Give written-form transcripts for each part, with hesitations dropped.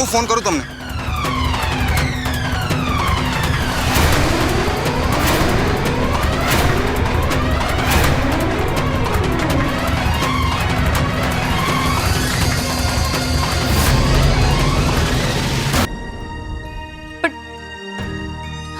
હું ફોન કરું તમને.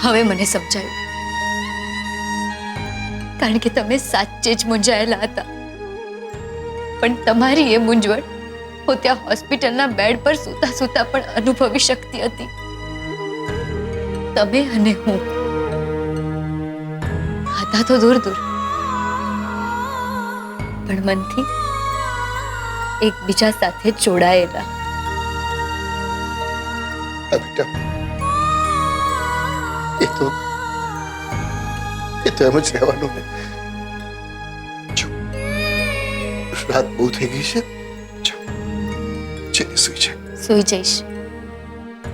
હવે મને સમજાયું, કારણ કે તમે સાચે જ મૂંઝાયેલા હતા. પણ તમારી એ મૂંઝવણ હું ત્યાં હોસ્પિટલના બેડ પર સૂતા સૂતા પણ અનુભવી શકતી હતી. તમે અને હું હતા તો દૂર દૂર, પણ મનથી એકબીજા સાથે જોડાયેલા. બેટા, એ તો એમ જ રહેવાનું ને. રાત બહુ થઈ ગઈ છે. સુઈ છે. સૂઈ જઈશ,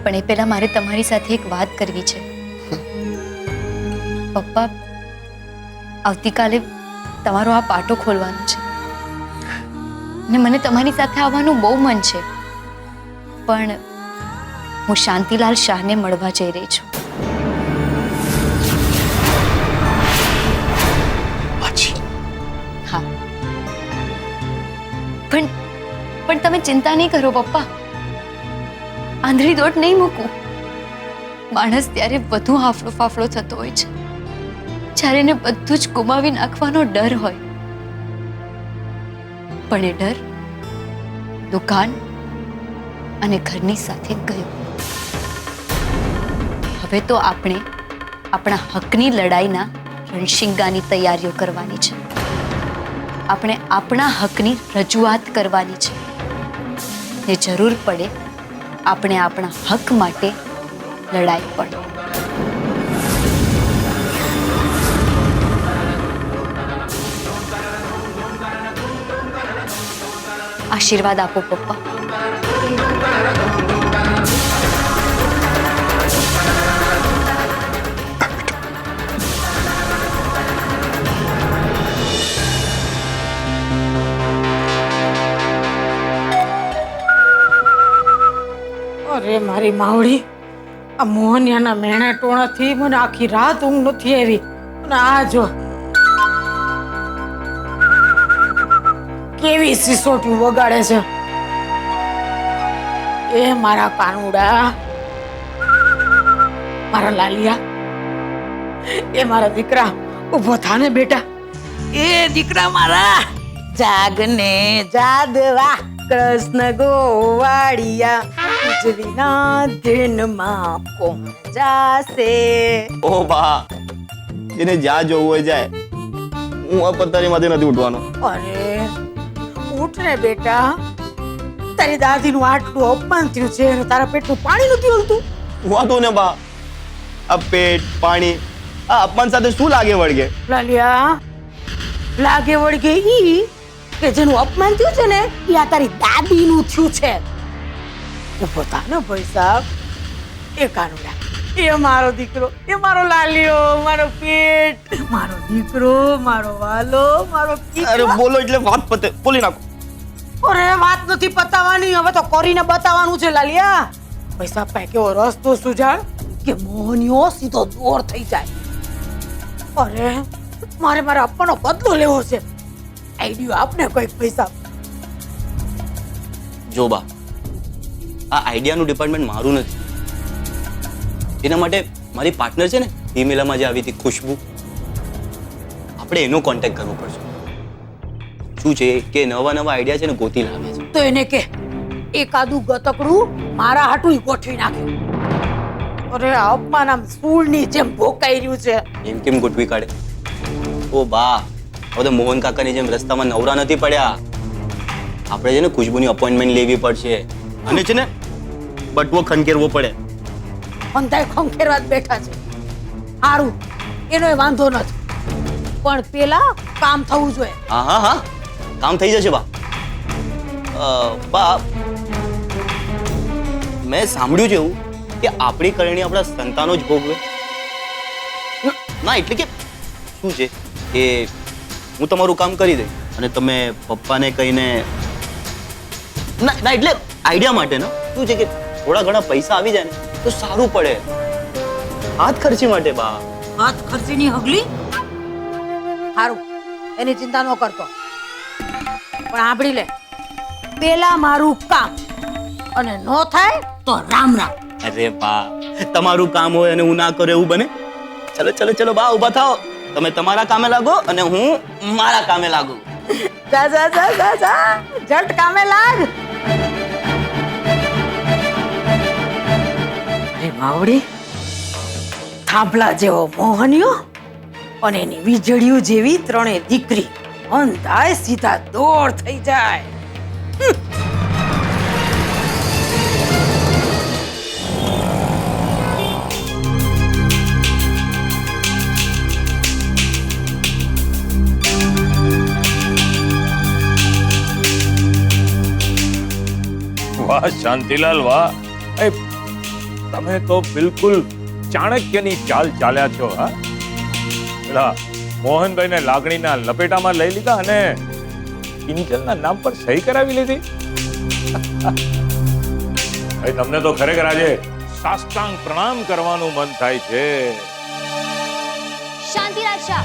પણ એ પહેલા મારે તમારી સાથે એક વાત કરવી છે. પપ્પા, આવતીકાલે તમારો આ પાટો ખોલવાનો છે અને મને તમારી સાથે આવવાનું બહુ મન છે, પણ હું શાંતિલાલ શાહને મળવા જઈ રહી છું. હા, પણ તમે ચિંતા નહીં કરો પપ્પા. આંધળી દોટ નહીં મૂકું. માણસ ત્યારે વધુ હાફળો ફાફળો થતો હોય છે જ્યારે એને બધું જ ગુમાવી નાખવાનો ડર હોય. પણ એ ડર દુકાન અને ઘરની સાથે ગયો. હવે તો આપણે આપણા હકની લડાઈના રણશિંગાની તૈયારીઓ કરવાની છે. આપણે આપણા હકની રજૂઆત કરવાની છે ને જરૂર પડે આપણે આપણા હક માટે લડાઈ પડે. આશીર્વાદ આપો પપ્પા. અરે મારી માવડી, આ મોહનિયાના મેણા ટોણાથી મને આખી રાત ઊંઘ નથી આવી. અને આ જો કેવી સિસોટી વગાડે છે. એ મારા કાનુડા, મારા લાલિયા, એ મારા દીકરા, ઉભો થાને બેટા. એ દીકરા મારા, જાગને જાદવા કૃષ્ણ ગોવાળિયા, વીજળીના દિનમાં કોણ જાશે. ઓ બા, એને જ્યાં જોવું હોય જાય. હું આ પથારીમાંથી નથી ઉઠવાનો. અરે ઉઠ ને બેટા, તારી દાદીનું આટલું અપમાન થયું છે અને તારા પેટનું પાણી નથી હલતું. વાતો ને બા, આ પેટ પાણી આ અપમાન સાથે શું લાગે વળગે? લાલિયા, લાગે વળગે ઈ કે જેનું અપમાન થયું છે ને એ આ તારી દાદીનું થયું છે. ઉભો થા ને ભાઈ સાહેબ. એ કાનુડા, એ મારો દીકરો, એ મારો લાલિયો, મારો પેટ, મારો દીકરો, મારો વાલો, મારો અરે બોલો એટલે વાત પતે, બોલી નાખો. અરે વાત નથી પતાવવાની, હવે તો કરીને બતાવવાનું છે લાલિયા. ભાઈ સાહેબ પાસે કેવો રસ્તો સુજાડ કે મોહનીઓ સીધો દોર થઈ જાય. અરે મારે આપવાનો બદલો લેવો છે. આઈડિયો આપને કોઈક પૈસા. જો બા, આ આઈડિયાનું ડિપાર્ટમેન્ટ મારું નથી. એના માટે મારી પાર્ટનર છે ને હિમેલામાં જે આવી હતી ખુશ્બુ, આપણે એનો કોન્ટેક્ટ કરવો પડશે. શું છે કે નવા આઈડિયા છે ને ગોતી લાવે છે. તો એને કે એકાદું ગતકડું મારા હાટું ગોઠવી નાખ્યું. અરે આ અપમાન આમ સૂળની જેમ ભોકાઈ રહ્યું છે. એમ કેમ ગોઠવી કાઢે? ઓ બા, હવે તો મોહન કાકાની જેમ રસ્તામાં નવરા નથી પડ્યા. આપણે છે ને ખુશ્બુની અપોઇન્ટમેન્ટ લેવી પડશે અને છે ને બટવો ખંખેરવો પડે. અંધાય ખંખેરવા જ બેઠા છે. સારું, એનો વાંધો નથી, પણ પેલા કામ થવું જોઈએ. હા હા હા, કામ થઈ જશે બા. બા, મેં સાંભળ્યું છે એવું કે આપણી કરણી આપણા સંતાનો જ ભોગવે. ના એટલે કે શું છે કે હું તમારું કામ કરી દઈશ અને તમે પપ્પાને કહીને ના એટલે આઈડિયા માટે ને શું છે કે થોડા ઘણા પૈસા આવી જાય ને તો સારું પડે. હાથ ખર્ચી માટે બા. હાથ ખર્ચીની હગલી સારું, એની ચિંતા ન કરતો, પણ સાંભળી લે, પેલા મારું કામ, અને નો થાય તો રામ રામ. અરે બા, તમારું કામ હોય અને હું ના કરું એવું બને? ચલો ચલો ચલો બા, ઊભા થાઓ. તમે તમારા કામે લાગો અને હું મારા કામે લાગુ. જા જા જા જા જા, જટ કામે લાગ. અરે માવડી, થાંભલા જેવો મોહનિયો અને એની વીજળીઓ જેવી ત્રણેય દીકરી, અંધાય સીધા દોર થઈ જાય. વાહ શાંતિલાલ વાહ, એ તમે તો બિલકુલ ચાણક્યની ચાલ ચાલ્યા છો. હા, પેલા મોહનભાઈને લાગણીના લપેટામાં લઈ લીધા અને કિંજલના નામ પર સહી કરાવી લીધી. તમને તો ખરેખર આજે સાષ્ટાંગ પ્રણામ કરવાનું મન થાય છે. શાંતિરાજ શાહ,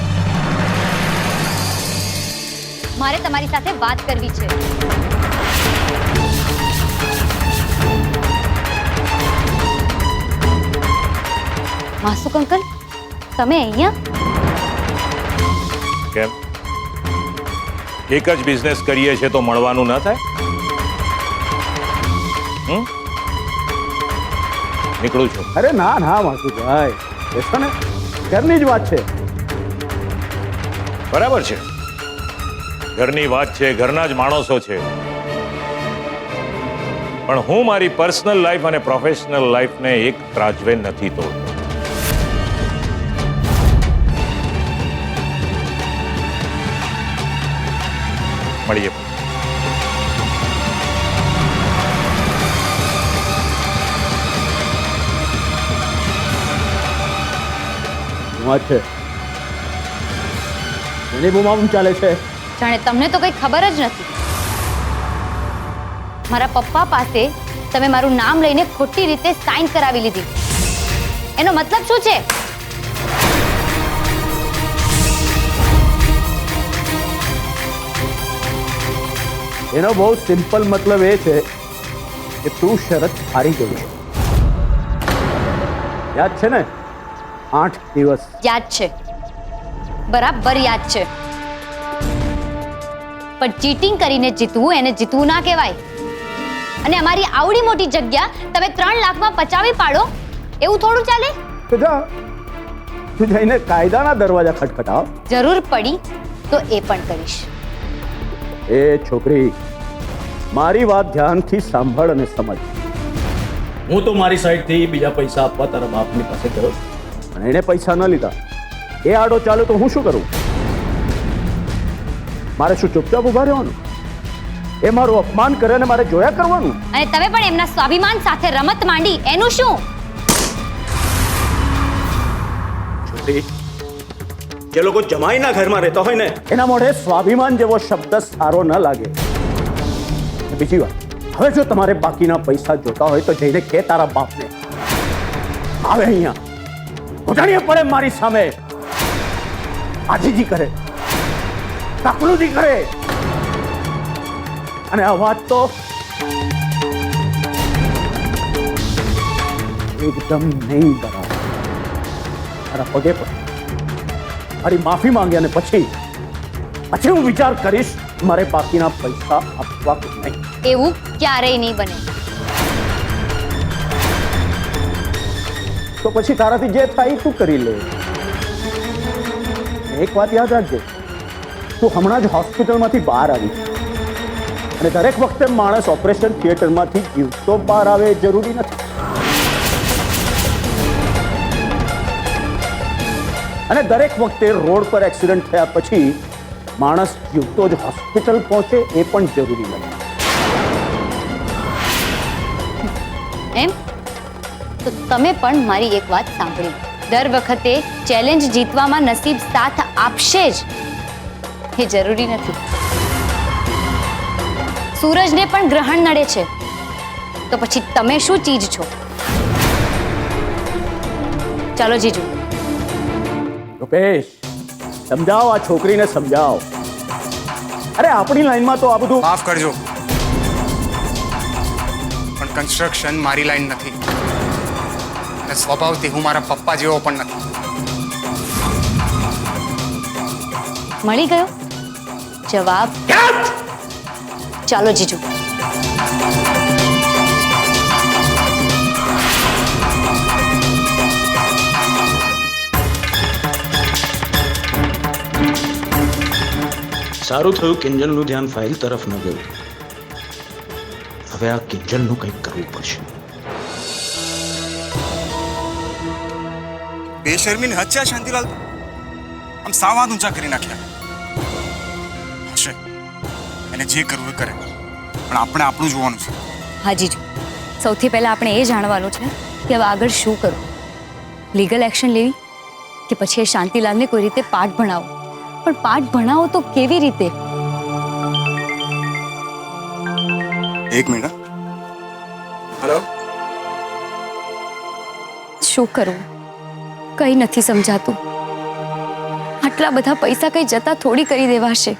મારે તમારી સાથે વાત કરવી છે. માસુક અંકલ, તમે અહીંયા? કેમ, એક જ બિઝનેસ કરીએ છે તો મળવાનું ન થાય? નીકળું છું. અરે ના ના માસુભાઈ, બેસો ને, ઘરની જ વાત છે. બરાબર છે, ઘરની વાત છે, ઘરના જ માણસો છે, પણ હું મારી પર્સનલ લાઈફ અને પ્રોફેશનલ લાઈફને એક ત્રાજવે નથી તોડતો. મળીએ. વાત છે એની બુમાબુમ ચાલે છે. જાણે તમને તો કંઈ ખબર જ નથી. મારા પપ્પા પાસે તમે મારું નામ લઈને ખોટી રીતે સાઇન કરાવી લીધી. એનો મતલબ શું છે? એનો બહુ સિમ્પલ મતલબ એ છે કે તું શરત હારી ગઈ છે. યાદ છે ને? 8 દિવસ. યાદ છે, બરાબર યાદ છે. પણ ચીટિંગ કરીને જીતવું એને જીતવું ના કહેવાય. અને અમારી આવડી મોટી જગ્યા તમે 3 લાખમાં પચાવી પાડો, એવું થોડું ચાલે? તો જા, તું જઈને કાયદાના દરવાજા ખટખટાવ. જરૂર પડી તો એ પણ કરીશ. એ છોકરી, મારી વાત ધ્યાનથી સાંભળ અને સમજ. હું તો મારી સાઈડથી બીજા પૈસા આપવા તારા બાપની પાસે ગયો, અને એને પૈસા ન લીધા, એ આડો ચાલે તો હું શું કરું? મારે શું ચૂપચાપ ઉભા રહેવાનું? એ મારું અપમાન કરે અને મારે જોયા કરવાનું? અને તમે પણ એમના સ્વાભિમાન સાથે રમત માંડી, એનું શું? છોકરી, જે લોકો જમાઈના ઘરમાં રહેતા હોય ને, એના મોઢે સ્વાભિમાન જેવો શબ્દ સારો ન લાગે. બીજી વાત, હવે જો તમારે બાકીના પૈસા જોતા હોય તો જઈને કે તારા બાપને આવે અહીંયા, ઘૂંટણીએ પડે મારી સામે, આજીજી કરે, કાકલુજી કરે. અને આ વાત તો એકદમ નહીં બરાબર. તારા પગે પર મારી માફી માંગે અને પછી હું વિચાર કરીશ મારે બાકીના પૈસા આપવા કે નહીં. એવું ક્યારેય નહીં બને. તો પછી તારાથી જે થાય તું કરી લે. એક વાત યાદ રાખજે, તું હમણાં જ હોસ્પિટલમાંથી બહાર આવી, અને દરેક વખતે માણસ ઓપરેશન થિયેટરમાંથી જીવતો બહાર આવે એ જરૂરી નથી. અને દરેક વખતે રોડ પર એક્સિડન્ટ થયા પછી માણસ જીવતો જ હોસ્પિટલ પહોંચે એ પણ જરૂરી નથી. એમ તો તમે પણ મારી એક વાત સાંભળી. દર વખતે ચેલેન્જ જીતવામાં નસીબ સાથ આપશે જ એ જરૂરી નથી. સૂરજને પણ ગ્રહણ નડે છે, તો પછી તમે શું ચીજ છો? ચાલો જીજુ. રૂપેશ, સમજાવો આ છોકરીને, સમજાવો. અરે આપણી લાઈનમાં તો આ બધું. માફ કરજો, પણ કન્સ્ટ્રક્શન મારી લાઈન નથી અને સ્વભાવથી હું મારા પપ્પા જેવો પણ નથી. મળી ગયો જવાબ? ચાલો જીજુ. સારું થયું કિંજલનું ધ્યાન ફાઇલ તરફ ન ગયું. હવે આ કિંજલનું કંઈક કરવું પડશે. બેશર્મીની હદ છે આ શાંતિલાલ તો. આમ સાવ હાથ ઊંચા કરી નાખ્યા. હશે, એને જે કરવું એ કરે, પણ આપણે આપણું જોવાનું છે. હા જીજુ, સૌથી પહેલા આપણે એ જાણવાનું છે કે હવે આગળ શું કરવું. લીગલ એક્શન લેવી કે પછી એ શાંતિલાલને કોઈ રીતે પાઠ ભણાવો? પણ પાઠ ભણાવો તો કેવી રીતે? એક મિનિટ. હેલો. શું કરવું કઈ નથી સમજાતું. આટલા બધા પૈસા કઈ જતા થોડી કરી દેવાશે.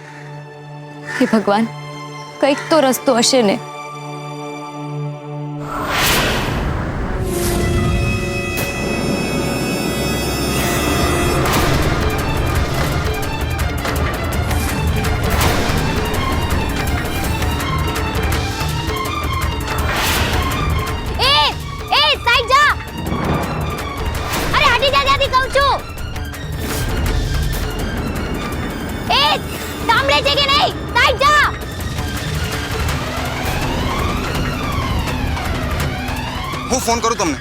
હે ભગવાન, કંઈક તો રસ્તો હશે ને. હું ફોન કરું તમને.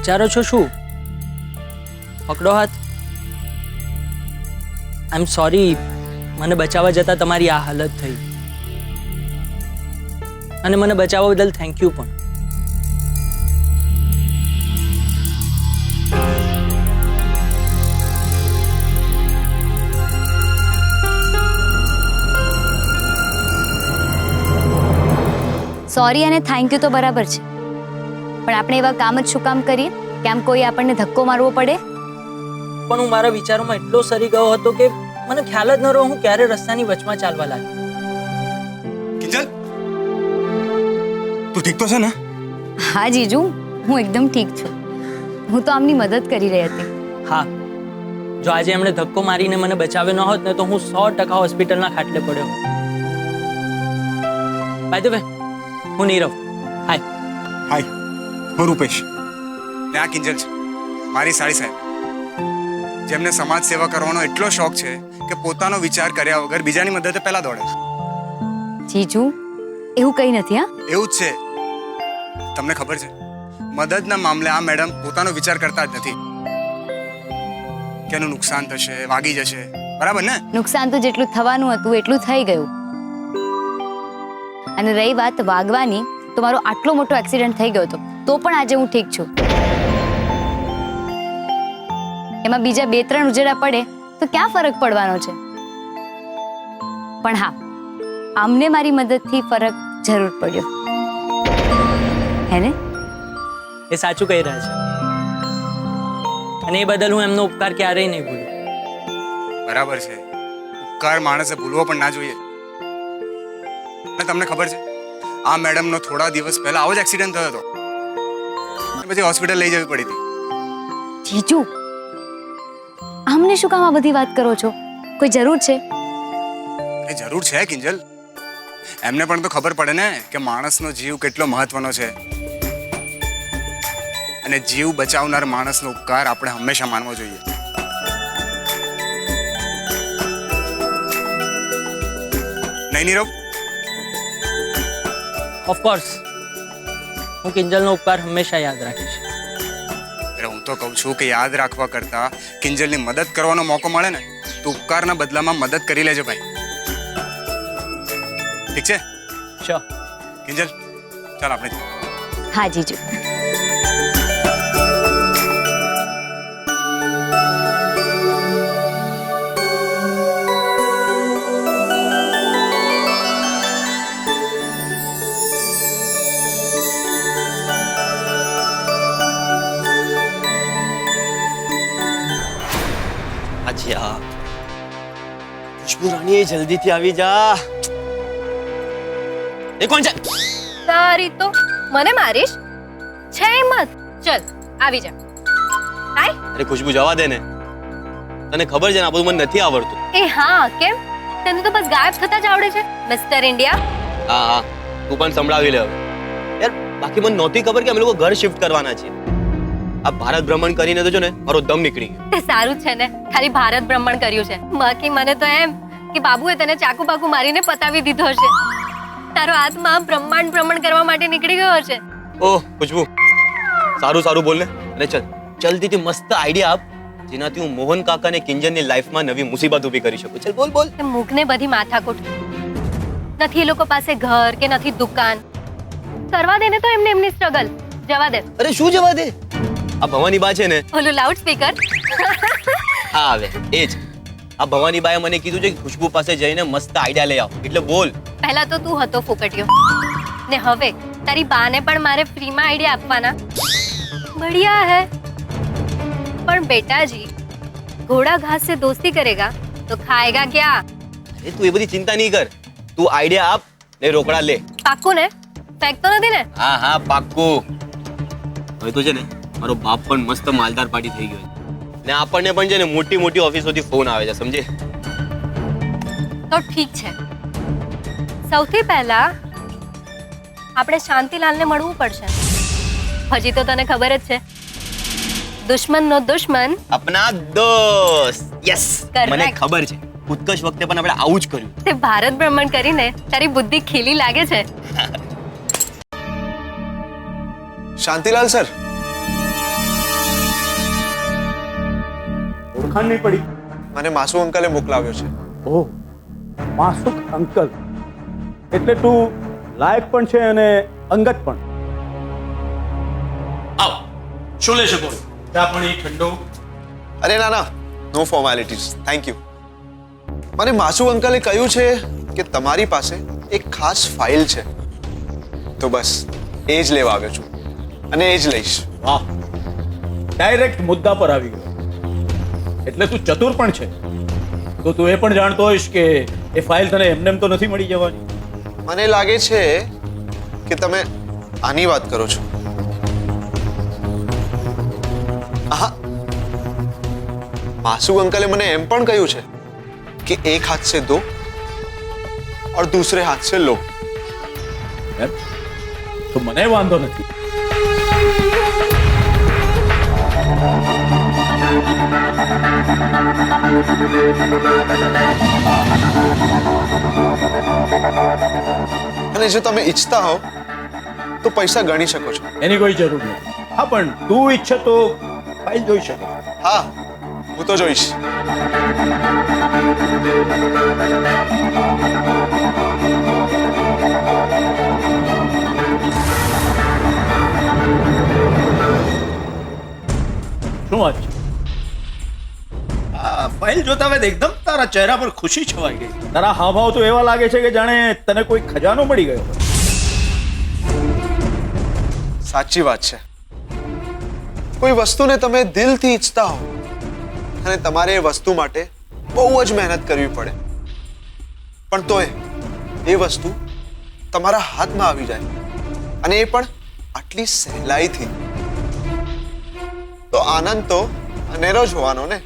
વિચારો છો શું? પકડો હાથ. આઈ એમ સોરી, મને બચાવવા જતાં તમારી આ હાલત થઈ. અને મને બચાવવા બદલ થેન્ક યુ પણ. સોરી અને થેન્ક યુ તો બરાબર છે, પણ આપણે એવા કામ જ શું કામ કરીએ કે આમ કોઈ આપણને ધક્કો મારવો પડે? પણ હું મારા વિચારોમાં એટલો સરી ગયો હતો કે મને ખ્યાલ જ ન રહ્યો હું ક્યારે રસ્તાની વચમાં ચાલવા લાગ્યો. કિંજલ, તું ઠીક તો છે ને? હા જીજુ, હું એકદમ ઠીક છું. હું તો આમની મદદ કરી રહી હતી. હા, જો આજે એમણે ધક્કો મારીને મને બચાવ્યો ન હોત ને તો હું 100% હોસ્પિટલના ખાટલે પડ્યો. બાય ધ વે, હું નીરવ. હાય. હાય, હું રૂપેશ. ને આ કિંજલ છે, મારી સાળી સાહેબ, જેમને સમાજ સેવા કરવાનો એટલો શોખ છે કે પોતાનો વિચાર કર્યા વગર બીજાની મદદે પહેલા દોડે. જીજુ, એવું કંઈ નથી. હા, એવું જ છે. તમને ખબર છે, મદદના મામલે આ મેડમ પોતાનો વિચાર કરતા જ નથી કે એનું નુકસાન થશે, વાગી જશે. બરાબર ને? નુકસાન તો જેટલું થવાનું હતું એટલું થઈ ગયું. અને રહી વાત વાગવાની, તો મારો આટલો મોટો એક્સિડન્ટ થઈ ગયો હતો તો પણ આજે હું ઠીક છું. એમાં બીજા 2-3 ઉજેડા પડે તો ક્યાં ફરક પડવાનો છે? પણ હા, આમને મારી મદદથી ફરક જરૂર પડ્યો. હે ને? એ સાચું કહી રહ્યા છે અને એ બદલ હું એમનો ઉપકાર ક્યારેય નહીં ભૂલું. બરાબર છે, ઉપકાર માણસે ભૂલવો પણ ના જોઈએ. અને તમને ખબર છે, આ મેડમનો થોડા દિવસ પહેલા આવો જ એક્સિડન્ટ થયો હતો અને પછી હોસ્પિટલ લઈ જવી પડી હતી. જીજુ અમને શું કામ આ બધી વાત કરો છો? કોઈ જરૂર છે? એ જરૂર છે કિંજલ. એમને પણ તો ખબર પડે ને કે માણસનો જીવ કેટલો મહત્વનો છે અને જીવ બચાવનાર માણસનો ઉપકાર આપણે હંમેશા માનવો જોઈએ. નહીં નીરવ? ઓફકોર્સ હું કિંજલનો ઉપકાર હંમેશા યાદ રાખીશ. એટલે હું તો કહું છું કે યાદ રાખવા કરતા કિંજલની મદદ કરવાનો મોકો મળે ને તો ઉપકારના બદલામાં મદદ કરી લેજો ભાઈ. ઠીક છે શ્યોર. કિંજલ ચાલ આપણે હા જીજુ. અચ્છા ખુશ્બુ રાણી જલ્દીથી આવી જા. એ કોણ છે? તારી તો મને મારીશ છે હિંમત? ચલ આવી જા. હાય. અરે ખુશ્બુ જવા દે ને, તને ખબર છે ને આ બધું મને નથી આવડતું. એ હા કેમ? તને તો બસ ગાયબ થતા જ આવડે છે મિસ્ટર ઇન્ડિયા. હા હા તું પણ સંભળાવી લે હવે. યાર બાકી મને નહોતી ખબર કે અમે લોકો ઘર શિફ્ટ કરવાના છીએ. આ ભારત ભ્રમણ કરીને તો જો ને મારો દમ નીકળી ગયો. તે સારું છે ને ખાલી ભારત ભ્રમણ કર્યું છે. બાકી મને તો એમ કે બાબુએ તને ચાકુ બાકુ મારીને પતાવી દીધો હશે. તારો આત્મા બ્રહ્માંડ ભ્રમણ કરવા માટે નીકળી ગયો હશે. ઓહ ખુશ્બુ સારું સારું બોલ ને. અને ચલ જલ્દીથી મસ્ત આઈડિયા આપ જેનાથી હું મોહન કાકા ને કિંજલની લાઈફમાં નવી મુસીબત ઊભી કરી શકું. ચલ બોલ બોલ. તે મૂકને બધી માથાકૂટ. નથી એ લોકો પાસે ઘર કે નથી દુકાન. કરવા દે ને તો એમને એમની સ્ટ્રગલ જવા દે. અરે શું જવા દે? આ ભવાની બા છે ને, ઓલું લાઉડ સ્પીકર. હા આવે એ જ. આ ભવાની બાએ મને કીધું છે કે ખુશ્બુ પાસે જઈને મસ્ત આઈડિયા લઈ આવ. એટલે બોલ. પહેલા તો તું હતો ફોકટિયો ને હવે તારી બાને પણ મારે ફ્રીમાં આઈડિયા આપવાના. બઢિયા હે. પણ બેટાજી ઘોડા ઘાસ સે દોસ્તી કરેગા તો ખાएगा क्या? અરે તું એ બધી ચિંતા નહીં કર. તું આઈડિયા આપ ને રોકડા લે. પાક્કું ને? ફેંકતો નથી ને? હા હા પાક્કું. હવે તો છે ને મારો બાપ પણ મસ્ત માલદાર પાર્ટી થઈ ગયો છે ને આપણને પણ છે ને મોટી મોટી ઓફિસોથી ફોન આવે છે સમજે. તો ઠીક છે. સૌથી પહેલા આપણે શાંતિલાલને મળવું પડશે. હજી તો તને ખબર જ છે દુશ્મનનો દુશ્મન અપના દોસ્ત. Yes Correct. મને ખબર છે. ઉત્કર્ષ વખતે પણ આપણે આવું જ કર્યું. તે ભારત ભ્રમણ કરીને તારી બુદ્ધિ ખીલી લાગે છે. શાંતિલાલ સર, ઓળખાણ નહીં પડી? મને માસુ અંકલે મોકલાવ્યો છે. ઓહ માસુક અંકલ એટલે તું લાયક પણ છે અને અંગત પણ. આવ શું લઈ શકો? ચા પાણી ઠંડો? અરે ના ના, નો ફોર્માલિટીઝ, થેન્ક યુ. મને માસુ અંકલે કહ્યું છે કે તમારી પાસે એક ખાસ ફાઇલ છે, તો બસ એ જ લેવા આવ્યો છું અને એ જ લઈશ. વાહ, ડાયરેક્ટ મુદ્દા પર આવી ગયો. એટલે તું ચતુર પણ છે. તો તું એ પણ જાણતો હોઈશ કે એ ફાઇલ તને એમને એમ તો નથી મળી જવાની. મને લાગે છે કે તમે આની વાત કરો છો. હા, માસુ અંકલે મને એમ પણ કહ્યું છે કે એક હાથ से दो और दूसरे हाथ से लो. એમ? તો મને વાંધો નથી. અને જો તમે ઈચ્છતા હો તો પૈસા ગણી શકો છો. એની કોઈ જરૂર નથી. હા પણ તું ઈચ્છે તો ફાઇલ જોઈ શકે. હા, હું તો જોઈશ. શું વાત છે? આ ફાઇલ જોતા વેદ એકદમ તારા ચહેરા પર ખુશી છવાઈ ગઈ. તારા હાવભાવ તો એવા લાગે છે કે જાણે તને કોઈ ખજાનો મળી ગયો. સાચી વાત છે. કોઈ વસ્તુને તમે દિલથી ઈચ્છતા હો અને તમારે એ વસ્તુ માટે બહુ જ મહેનત કરવી પડે, પણ તોય એ વસ્તુ તમારા હાથમાં આવી જાય અને એ પણ આટલી સહેલાઈથી, તો આનંદ તો અનેરો જ હોવાનો ને.